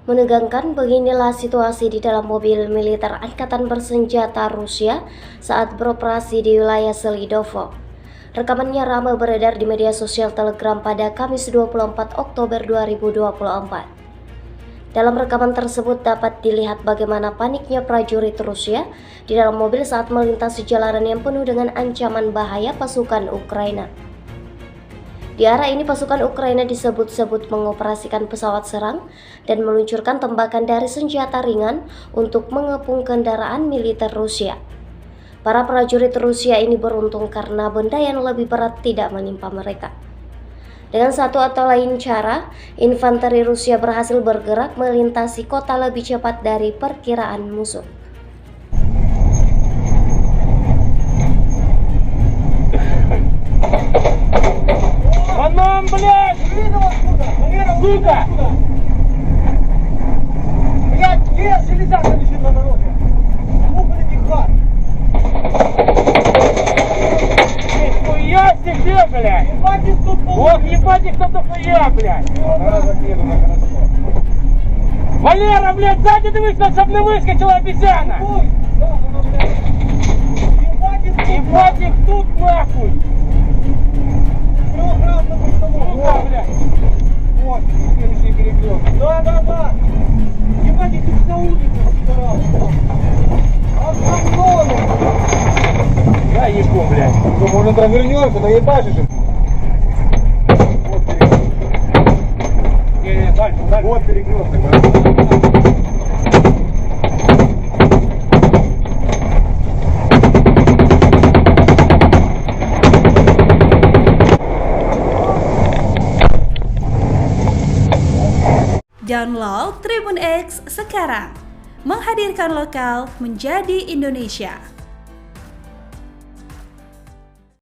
Menegangkan, beginilah situasi di dalam mobil militer angkatan bersenjata Rusia saat beroperasi di wilayah Selidovo. Rekamannya ramai beredar di media sosial Telegram pada Kamis 24 Oktober 2024. Dalam rekaman tersebut dapat dilihat bagaimana paniknya prajurit Rusia di dalam mobil saat melintasi jalanan yang penuh dengan ancaman bahaya pasukan Ukraina. Di arah ini pasukan Ukraina disebut-sebut mengoperasikan pesawat serang dan meluncurkan tembakan dari senjata ringan untuk mengepung kendaraan militer Rusia. Para prajurit Rusia ini beruntung karena benda yang lebih berat tidak menimpa mereka. Dengan satu atau lain cara, infanteri Rusia berhasil bergerak melintasi kota lebih cepat dari perkiraan musuh. Нам, блядь! Сука! Блядь, лес, железяка лежит на дороге! Купленный дихат! Нихуя себе, блядь! Ебать их тут! Ох, ебать их тут нахуя, блядь! Валера, блядь, сзади дивись, чтоб не выскочила обезьяна! Ебать их тут, нахуй! Вот, следующий перекресток. Да. Ебать, их тут на улице, Отсамнованы. Я ебу, блядь. Ну, можно провернется, но ебашишь им. Не, дальше. Вот перекресток. Download Tribun X sekarang, menghadirkan lokal menjadi Indonesia.